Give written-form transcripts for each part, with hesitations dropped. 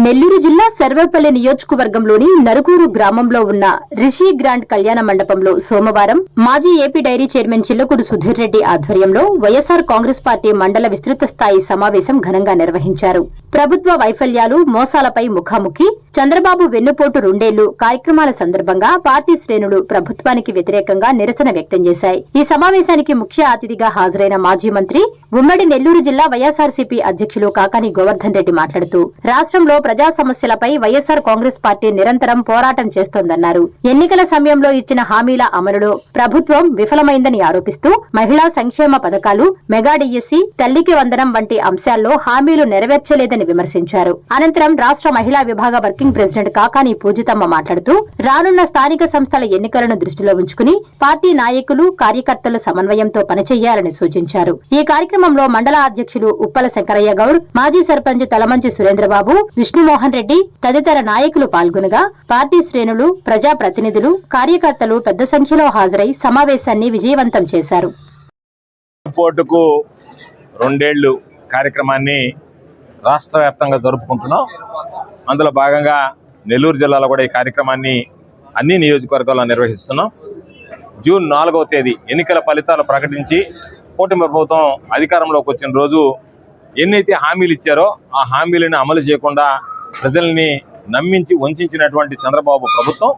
నెల్లూరు జిల్లా సర్వేపల్లి నియోజకవర్గంలోని నరుకూరు గ్రామంలో ఉన్న రిషి గ్రాండ్ కళ్యాణ మండపంలో సోమవారం మాజీ AP dairy chairman Chillakuru Sudheer Reddy ఆధ్వర్యంలో వైఎస్సార్ కాంగ్రెస్ పార్టీ మండల విస్తృత స్థాయి సమావేశం ఘనంగా నిర్వహించారు. ప్రభుత్వ వైఫల్యాలు, మోసాలపై ముఖాముఖి, చంద్రబాబు వెన్నుపోటు రెండేళ్లు కార్యక్రమాల సందర్భంగా పార్టీ శ్రేణులు ప్రభుత్వానికి వ్యతిరేకంగా నిరసన వ్యక్తం చేశాయి. ఈ సమావేశానికి ముఖ్య అతిథిగా హాజరైన మాజీ మంత్రి, ఉమ్మడి నెల్లూరు జిల్లా వైఎస్సార్సీపీ అధ్యక్షులు కాకాని గోవర్ధన్ రెడ్డి మాట్లాడుతూ రాష్ట్రంలో ప్రజా సమస్యలపై వైఎస్సార్ కాంగ్రెస్ పార్టీ నిరంతరం పోరాటం చేస్తోందన్నారు. ఎన్నికల సమయంలో ఇచ్చిన హామీల అమలులో ప్రభుత్వం విఫలమైందని ఆరోపిస్తూ మహిళా సంక్షేమ పథకాలు, మెగా డిఎస్సీ, తల్లికి వందనం వంటి అంశాల్లో హామీలు నెరవేర్చలేదని విమర్శించారు. అనంతరం రాష్ట్ర మహిళా విభాగ వర్కింగ్ ప్రెసిడెంట్ కాకాని పూజితమ్మ మాట్లాడుతూ రానున్న స్థానిక సంస్థల ఎన్నికలను దృష్టిలో ఉంచుకుని పార్టీ నాయకులు, కార్యకర్తలు సమన్వయంతో పనిచేయాలని సూచించారు. ఈ కార్యక్రమంలో మండల అధ్యక్షులు ఉప్పల శంకరయ్య గౌడ్, మాజీ సర్పంచ్ తలమంచి సురేంద్రబాబు, విష్ణుమోహన్ రెడ్డి తదితర నాయకులు పాల్గొనగా పార్టీ శ్రేణులు, ప్రజాప్రతినిధులు, కార్యకర్తలు పెద్ద సంఖ్యలో హాజరై సమావేశాన్ని విజయవంతం చేశారు. పోటుకు రెండేళ్లు కార్యక్రమాన్ని రాష్ట్ర వ్యాప్తంగా జరుపుకుంటున్నాం. అందులో భాగంగా నెల్లూరు జిల్లాలో కూడా ఈ కార్యక్రమాన్ని అన్ని నియోజకవర్గాల్లో నిర్వహిస్తున్నాం. జూన్ 4వ తేదీ ఎన్నికల ఫలితాలు ప్రకటించి కూటమి ప్రభుత్వం అధికారంలోకి వచ్చిన రోజు ఎన్నైతే హామీలు ఇచ్చారో ఆ హామీలను అమలు చేయకుండా ప్రజల్ని నమ్మించి వంచినటువంటి చంద్రబాబు ప్రభుత్వం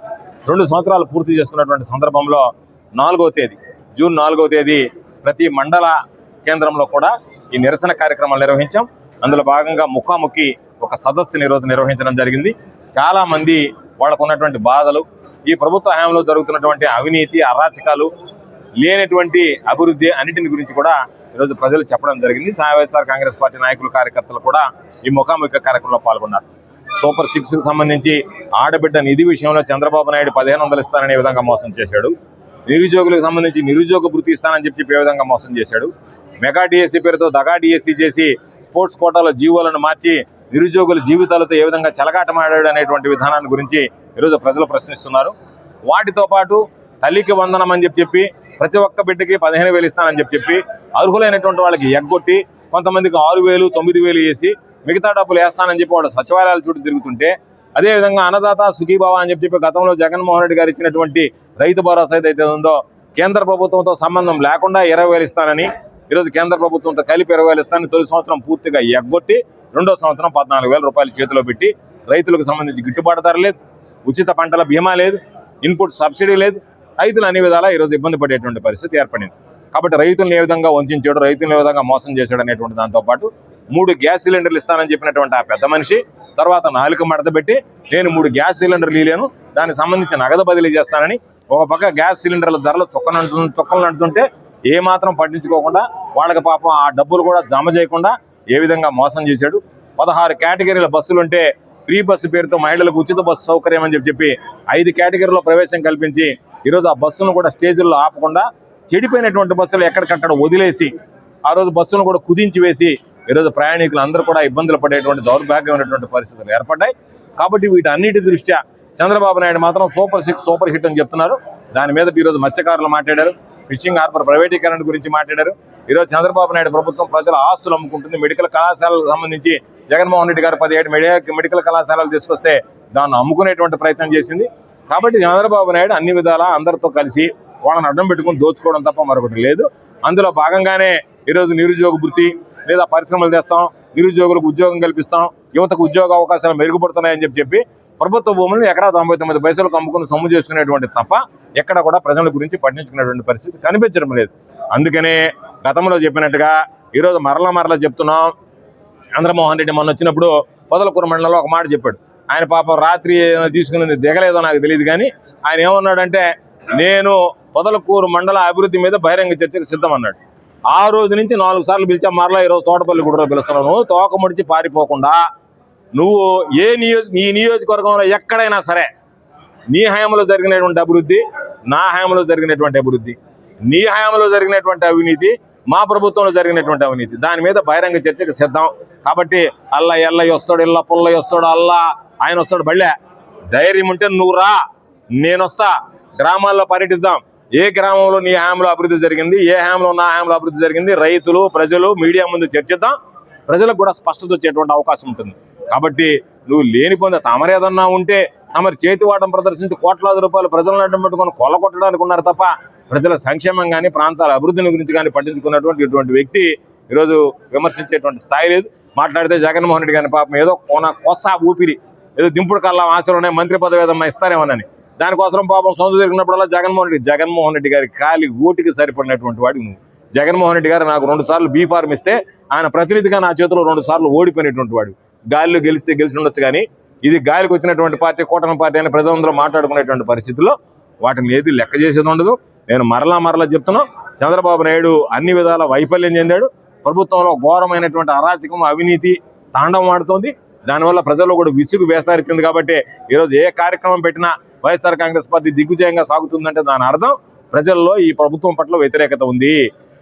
2 సంవత్సరాలు పూర్తి చేసుకున్నటువంటి సందర్భంలో జూన్ 4వ తేదీ ప్రతి మండల కేంద్రంలో కూడా ఈ నిరసన కార్యక్రమాలు నిర్వహించాం. అందులో భాగంగా ముఖాముఖి ఒక సదస్సుని ఈరోజు నిర్వహించడం జరిగింది. చాలా మంది వాళ్ళకు ఉన్నటువంటి బాధలు, ఈ ప్రభుత్వ హయాంలో జరుగుతున్నటువంటి అవినీతి, అరాచకాలు, లేనటువంటి అభివృద్ధి అన్నింటిని గురించి కూడా ఈరోజు ప్రజలు చెప్పడం జరిగింది. వైఎస్ఆర్ కాంగ్రెస్ పార్టీ నాయకులు, కార్యకర్తలు కూడా ఈ ముఖాముఖి కార్యక్రమంలో పాల్గొన్నారు. సూపర్ 6కు సంబంధించి ఆడబిడ్డ నిధి విషయంలో చంద్రబాబు నాయుడు 1500 ఇస్తాననే విధంగా మోసం చేశాడు. నిరుద్యోగులకు సంబంధించి నిరుద్యోగ భృతి ఇస్తానని చెప్పి ఏ విధంగా మోసం చేశాడు. మెగా డిఎస్సీ పేరుతో దగా డిఎస్సీ చేసి స్పోర్ట్స్ కోటాలో జీవోలను మార్చి నిరుద్యోగుల జీవితాలతో ఏ విధంగా చెలగాటమాడాడు అనేటువంటి విధానాన్ని గురించి ఈరోజు ప్రజలు ప్రశ్నిస్తున్నారు. వాటితో పాటు తల్లికి వందనం అని చెప్పి ప్రతి ఒక్క బిడ్డకి 15,000 ఇస్తానని చెప్పి అర్హులైనటువంటి వాళ్ళకి ఎగ్గొట్టి కొంతమందికి 6,000, 9,000 వేసి మిగతా డబ్బులు వేస్తానని చెప్పి వాడు సచివాలయాల చుట్టూ తిరుగుతుంటే, అదేవిధంగా అన్నదాత సుఖీభావ అని చెప్పి గతంలో జగన్మోహన్ రెడ్డి గారు ఇచ్చినటువంటి రైతు భరోసా ఏదైతే ఉందో కేంద్ర ప్రభుత్వంతో సంబంధం లేకుండా 20,000 ఇస్తానని, ఈరోజు కేంద్ర ప్రభుత్వంతో కలిపి 20,000 ఇస్తానని తొలి సంవత్సరం పూర్తిగా ఎగ్గొట్టి 2వ సంవత్సరం 14,000 రూపాయలు చేతిలో పెట్టి రైతులకు సంబంధించి గిట్టుబాటు ధర లేదు, ఉచిత పంటల బీమా లేదు, ఇన్పుట్ సబ్సిడీ లేదు. రైతులు అన్ని విధాలా ఈరోజు ఇబ్బంది పడేటువంటి పరిస్థితి ఏర్పడింది. కాబట్టి రైతులను ఏ విధంగా వంచాడు, రైతులను ఏ విధంగా మోసం చేశాడు అనేటువంటి దాంతోపాటు 3 గ్యాస్ సిలిండర్లు ఇస్తానని చెప్పినటువంటి ఆ పెద్ద మనిషి తర్వాత నాలుక మడత పెట్టి నేను 3 గ్యాస్ సిలిండర్లు ఇలేను, దానికి సంబంధించి నగదు బదిలీ చేస్తానని ఒక పక్క గ్యాస్ సిలిండర్ల ధరలు చుక్కలు నడుతుంటే ఏ మాత్రం పట్టించుకోకుండా వాళ్ళకి పాపం ఆ డబ్బులు కూడా జమ చేయకుండా ఏ విధంగా మోసం చేశాడు. 16 కేటగిరీల బస్సులుంటే ఫ్రీ బస్సు పేరుతో మహిళలకు ఉచిత బస్సు సౌకర్యం అని చెప్పి 5 కేటగిరీలో ప్రవేశం కల్పించి ఈరోజు ఆ బస్సును కూడా స్టేజీల్లో ఆపకుండా చెడిపోయినటువంటి బస్సులు ఎక్కడికక్కడ వదిలేసి ఆ రోజు బస్సును కూడా కుదించి వేసి ఈరోజు ప్రయాణికులు అందరూ కూడా ఇబ్బందులు పడేటువంటి దౌర్భాగ్యమైనటువంటి పరిస్థితులు ఏర్పడ్డాయి. కాబట్టి వీటన్నిటి దృష్ట్యా చంద్రబాబు నాయుడు మాత్రం సూపర్ 6 సూపర్ హిట్ అని చెప్తున్నారు. దాని మీద ఈరోజు మత్స్యకారులు మాట్లాడారు, ఫిషింగ్ హార్బర్ ప్రైవేటీకరణ గురించి మాట్లాడారు. ఈరోజు చంద్రబాబు నాయుడు ప్రభుత్వం ప్రజల ఆస్తులు అమ్ముకుంటుంది. మెడికల్ కళాశాలకు సంబంధించి జగన్మోహన్ రెడ్డి గారు 17 మెడికల్ కళాశాలలు తీసుకొస్తే దాన్ని అమ్ముకునేటువంటి ప్రయత్నం చేసింది. కాబట్టి చంద్రబాబు నాయుడు అన్ని విధాలా అందరితో కలిసి వాళ్ళని అడ్డం పెట్టుకుని దోచుకోవడం తప్ప మరొకటి లేదు. అందులో భాగంగానే ఈరోజు నిరుద్యోగ వృత్తి లేదా పరిశ్రమలు తెస్తాం, నిరుద్యోగులకు ఉద్యోగం కల్పిస్తాం, యువతకు ఉద్యోగ అవకాశాలు మెరుగుపడుతున్నాయని చెప్పి ప్రభుత్వ భూములను ఎకరా 99 పైసలకు అమ్ముకుని సొమ్ము చేసుకునేటువంటి తప్ప ఎక్కడ కూడా ప్రజల గురించి పట్టించుకునేటువంటి పరిస్థితి కనిపించడం లేదు. అందుకనే గతంలో చెప్పినట్టుగా ఈరోజు మరలా చెప్తున్నాం. చంద్రమోహన్ రెడ్డి మొన్న వచ్చినప్పుడు పొదలకూరు మండలంలో ఒక మాట చెప్పాడు. ఆయన పాపం రాత్రి తీసుకునేది దిగలేదో నాకు తెలియదు, కానీ ఆయన ఏమన్నాడంటే నేను పొదలకూరు మండల అభివృద్ధి మీద బహిరంగ చర్చకు సిద్ధం అన్నాడు. ఆ రోజు నుంచి 4 సార్లు పిలిచా, మరలా ఈరోజు తోటపల్లి గుడిలో పిలుస్తున్నావు. నువ్వు తోక ముడిచి పారిపోకుండా నువ్వు ఈ నియోజకవర్గంలో ఎక్కడైనా సరే నీ హయాంలో జరిగినటువంటి అభివృద్ధి, నా హయాంలో జరిగినటువంటి అభివృద్ధి, నీ హయాంలో జరిగినటువంటి అవినీతి, మా ప్రభుత్వంలో జరిగినటువంటి అవినీతి, దాని మీద బహిరంగ చర్చకు సిద్ధం. కాబట్టి ఎల్లయ్య వస్తాడు, ఇళ్ళ పుల్లయ్య వస్తాడు, ఆయన వస్తాడు, బళ్ళే ధైర్యం ఉంటే నువ్వు రా, నేను వస్తా, గ్రామాల్లో పర్యటిద్దాం. ఏ గ్రామంలో నీ హయాంలో అభివృద్ధి జరిగింది, ఏ హయాంలో నా హయాంలో అభివృద్ధి జరిగింది, రైతులు, ప్రజలు, మీడియా ముందు చర్చిద్దాం. ప్రజలకు కూడా స్పష్టత వచ్చేటువంటి అవకాశం ఉంటుంది. కాబట్టి నువ్వు లేనిపోయింది తమరు ఏదన్నా ఉంటే తమరి చేతివాటం ప్రదర్శించి కోట్లాది రూపాయలు ప్రజలను అడ్డం పెట్టుకొని కొల్లగొట్టడానికి ఉన్నారు తప్ప ప్రజల సంక్షేమం కానీ ప్రాంతాల అభివృద్ధిని గురించి కానీ పట్టించుకున్నటువంటి ఇటువంటి వ్యక్తి ఈరోజు విమర్శించేటువంటి స్థాయి లేదు. మాట్లాడితే జగన్మోహన్ రెడ్డి గారిని పాపం ఏదో కొస ఊపిరి ఏదో దింపుడు కల్లా ఆశలు ఉన్నాయి, మంత్రి పదవి ఏదన్నా ఇస్తారేమోనని దానికోసం పాపం సొంత తిరిగినప్పుడల్లా జగన్మోహన్ రెడ్డి గారి ఖాళీ ఓటికి సరిపడినటువంటి వాడికి నువ్వు. జగన్మోహన్ రెడ్డి గారు నాకు 2 సార్లు బీ ఫార్మ్ ఇస్తే ఆయన ప్రతినిధిగా నా చేతిలో 2 సార్లు ఓడిపోయినటువంటి వాడు. గాలిలో గెలిస్తే గెలిచి ఉండొచ్చు కానీ ఇది గాలికి వచ్చినటువంటి పార్టీ కూటమి పార్టీ అని ప్రజలందరూ మాట్లాడుకునేటువంటి పరిస్థితుల్లో వాటిని ఏది లెక్క చేసేది ఉండదు. నేను మరలా చెప్తున్నా, చంద్రబాబు నాయుడు అన్ని విధాల వైఫల్యం చెందాడు. ప్రభుత్వంలో ఘోరమైనటువంటి అరాచకం అవినీతి తాండవం ఆడుతోంది. దానివల్ల ప్రజల్లో కూడా విసుగు వేసారిస్తుంది. కాబట్టి ఈరోజు ఏ కార్యక్రమం పెట్టినా వైఎస్ఆర్ కాంగ్రెస్ పార్టీ దిగ్విజయంగా సాగుతుందంటే దాని అర్థం ప్రజల్లో ఈ ప్రభుత్వం పట్ల వ్యతిరేకత ఉంది,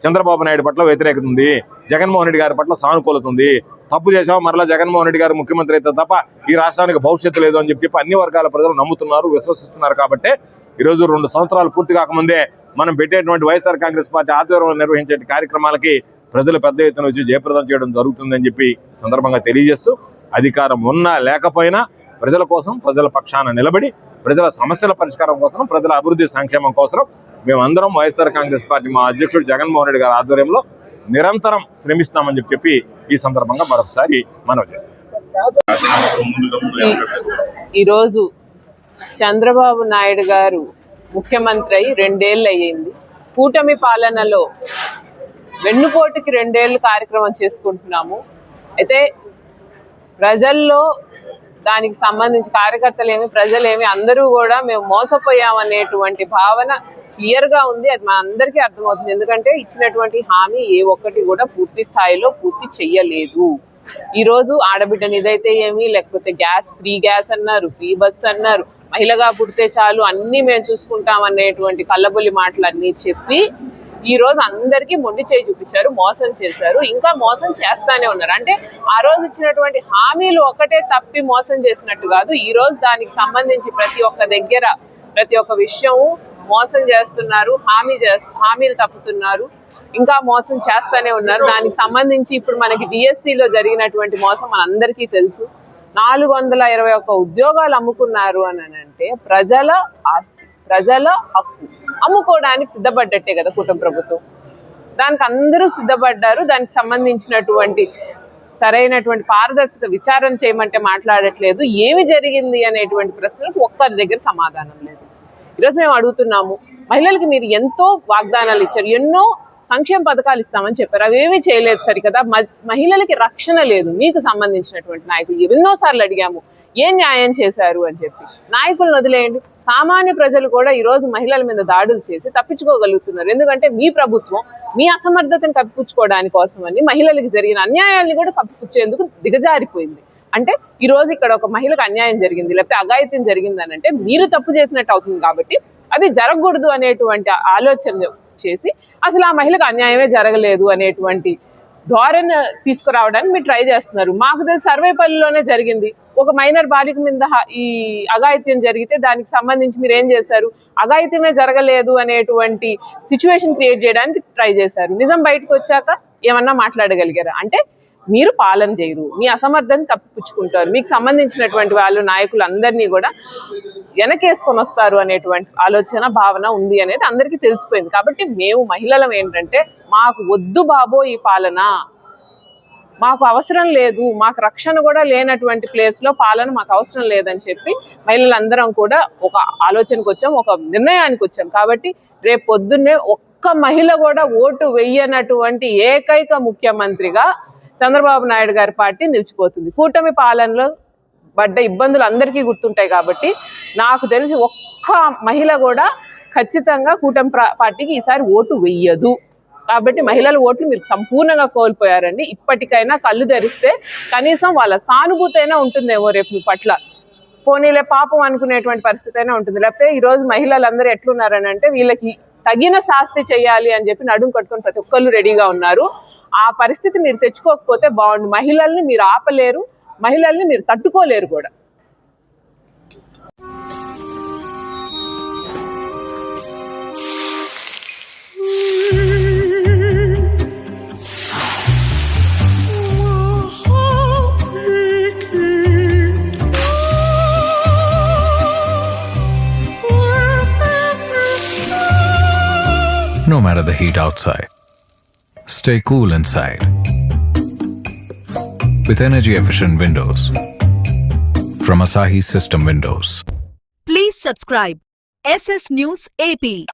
చంద్రబాబు నాయుడు పట్ల వ్యతిరేకత ఉంది, జగన్మోహన్ రెడ్డి గారి పట్ల సానుకూలత ఉంది. తప్పు చేసాం మరలా జగన్మోహన్ రెడ్డి గారు ముఖ్యమంత్రి అయితే తప్ప ఈ రాష్ట్రానికి భవిష్యత్తు లేదు అని చెప్పి అన్ని వర్గాల ప్రజలు నమ్ముతున్నారు, విశ్వసిస్తున్నారు. కాబట్టి ఈరోజు 2 సంవత్సరాలు పూర్తి కాకముందే మనం పెట్టేటువంటి వైఎస్ఆర్ కాంగ్రెస్ పార్టీ ఆధ్వర్యంలో నిర్వహించే కార్యక్రమాలకి ప్రజలు పెద్ద ఎత్తున వచ్చి జయప్రదం చేయడం జరుగుతుందని చెప్పి సందర్భంగా తెలియజేస్తూ, అధికారం ఉన్నా లేకపోయినా ప్రజల కోసం ప్రజల పక్షాన నిలబడి ప్రజల సమస్యల పరిష్కారం కోసం ప్రజల అభివృద్ధి సంక్షేమం కోసం మేమందరం వైఎస్ఆర్ కాంగ్రెస్ పార్టీ మా అధ్యక్షుడు జగన్మోహన్ రెడ్డి గారి ఆధ్వర్యంలో నిరంతరం శ్రమిస్తామని చెప్పి ఈ సందర్భంగా మరొకసారి మనవి చేస్తాం. ఈరోజు చంద్రబాబు నాయుడు గారు ముఖ్యమంత్రి అయి 2 ఏళ్ళు అయ్యింది. కూటమి పాలనలో వెన్నుపోటుకి 2 ఏళ్ళు కార్యక్రమం చేసుకుంటున్నాము. అయితే ప్రజల్లో దానికి సంబంధించి కార్యకర్తలేమి ప్రజలేమి అందరూ కూడా మేము మోసపోయామనేటువంటి భావన క్లియర్గా ఉంది. అది మన అందరికీ అర్థమవుతుంది. ఎందుకంటే ఇచ్చినటువంటి హామీ ఏ ఒక్కటి కూడా పూర్తి స్థాయిలో పూర్తి చెయ్యలేదు. ఈరోజు ఆడబిడ్డ నిదైతే ఏమి, లేకపోతే ఫ్రీ గ్యాస్ అన్నారు, ఫ్రీ బస్ అన్నారు, మహిళగా పుడితే చాలు అన్నీ మేము చూసుకుంటామనేటువంటి కళ్ళబొల్లి మాటలన్నీ చెప్పి ఈరోజు అందరికీ మొండి చేయి చూపించారు, మోసం చేశారు, ఇంకా మోసం చేస్తానే ఉన్నారు. అంటే ఆ రోజు ఇచ్చినటువంటి హామీలు ఒకటే తప్పి మోసం చేసినట్టు కాదు, ఈరోజు దానికి సంబంధించి ప్రతి ఒక్క దగ్గర ప్రతి ఒక్క విషయం మోసం చేస్తున్నారు, హామీలు తప్పుతున్నారు, ఇంకా మోసం చేస్తానే ఉన్నారు. దానికి సంబంధించి ఇప్పుడు మనకి డిఎస్సిలో జరిగినటువంటి మోసం మనందరికీ తెలుసు. 421 ఉద్యోగాలు అమ్ముకున్నారు అని అంటే ప్రజల ఆస్తి, ప్రజల హక్కు అమ్ముకోవడానికి సిద్ధపడ్డట్టే కదా కూటమి ప్రభుత్వం. దానికి అందరూ సిద్ధపడ్డారు. దానికి సంబంధించినటువంటి సరైనటువంటి పారదర్శక విచారణ చేయమంటే మాట్లాడట్లేదు. ఏమి జరిగింది అనేటువంటి ప్రశ్నలకు ఒక్కరి దగ్గర సమాధానం లేదు. ఈరోజు మేము అడుగుతున్నాము, మహిళలకి మీరు ఎంతో వాగ్దానాలు ఇచ్చారు, ఎన్నో సంక్షేమ పథకాలు ఇస్తామని చెప్పారు, అవేమీ చేయలేదు సరికదా. మహిళలకి రక్షణ లేదు. మీకు సంబంధించినటువంటి నాయకులు ఎన్నోసార్లు అడిగాము ఏం న్యాయం చేశారు అని చెప్పి. నాయకులను వదిలేయండి, సామాన్య ప్రజలు కూడా ఈరోజు మహిళల మీద దాడులు చేసి తప్పించుకోగలుగుతున్నారు. ఎందుకంటే మీ ప్రభుత్వం మీ అసమర్థతను కప్పిపుచ్చుకోవడానికి కోసమని మహిళలకు జరిగిన అన్యాయాన్ని కూడా కప్పిపుచ్చేందుకు దిగజారిపోయింది. అంటే ఈ రోజు ఇక్కడ ఒక మహిళకు అన్యాయం జరిగింది, లేకపోతే అఘాయిత్యం జరిగింది అని అంటే మీరు తప్పు చేసినట్టు అవుతుంది. కాబట్టి అది జరగకూడదు అనేటువంటి ఆలోచన చేసి అసలు ఆ మహిళకు అన్యాయమే జరగలేదు అనేటువంటి ధోరణి తీసుకురావడానికి మీరు ట్రై చేస్తున్నారు. మాకు తెలిసి సర్వేపల్లిలోనే జరిగింది. ఒక మైనర్ బాలిక మీద ఈ అఘాయిత్యం జరిగితే దానికి సంబంధించి మీరు ఏం చేశారు? అఘాయిత్యమే జరగలేదు అనేటువంటి సిచ్యువేషన్ క్రియేట్ చేయడానికి ట్రై చేశారు. నిజం బయటకు వచ్చాక ఏమన్నా మాట్లాడగలిగారా? అంటే మీరు పాలన చేయరు, మీ అసమర్థాన్ని తప్పిపుచ్చుకుంటారు, మీకు సంబంధించినటువంటి వాళ్ళు నాయకులు అందరినీ కూడా వెనకేసుకొని వస్తారు అనేటువంటి ఆలోచన భావన ఉంది అనేది అందరికీ తెలిసిపోయింది. కాబట్టి మేము మహిళలం ఏంటంటే మాకు వద్దు బాబో ఈ పాలన, మాకు అవసరం లేదు, మాకు రక్షణ కూడా లేనటువంటి ప్లేస్లో పాలన మాకు అవసరం లేదని చెప్పి మహిళలందరం కూడా ఒక ఆలోచనకు వచ్చాం, ఒక నిర్ణయానికి వచ్చాం. కాబట్టి రేపు పొద్దున్నే ఒక్క మహిళ కూడా ఓటు వెయ్యనటువంటి ఏకైక ముఖ్యమంత్రిగా చంద్రబాబు నాయుడు గారి పార్టీ నిలిచిపోతుంది. కూటమి పాలనలో పడ్డ ఇబ్బందులు అందరికీ గుర్తుంటాయి. కాబట్టి నాకు తెలిసి ఒక్క మహిళ కూడా ఖచ్చితంగా కూటమి పార్టీకి ఈసారి ఓటు వెయ్యదు. కాబట్టి మహిళల ఓట్లు మీరు సంపూర్ణంగా కోల్పోయారండి. ఇప్పటికైనా కళ్ళు తెరిస్తే కనీసం వాళ్ళ సానుభూతి అయినా ఉంటుందేమో రేపు మీ పట్ల, పోనీలే పాపం అనుకునేటువంటి పరిస్థితి అయినా ఉంటుంది. లేకపోతే ఈరోజు మహిళలందరూ ఎట్లున్నారని అంటే వీళ్ళకి తగిన శాస్తి చేయాలి అని చెప్పి నడుం కట్టుకొని ప్రతి ఒక్కళ్ళు రెడీగా ఉన్నారు. ఆ పరిస్థితి మీరు తెచ్చుకోకపోతే బాగుండు. మహిళల్ని మీరు ఆపలేరు, మహిళల్ని మీరు తట్టుకోలేరు కూడా. no matter the heat outside. Stay cool inside with energy-efficient windows from Asahi System Windows. Please subscribe SS News AP.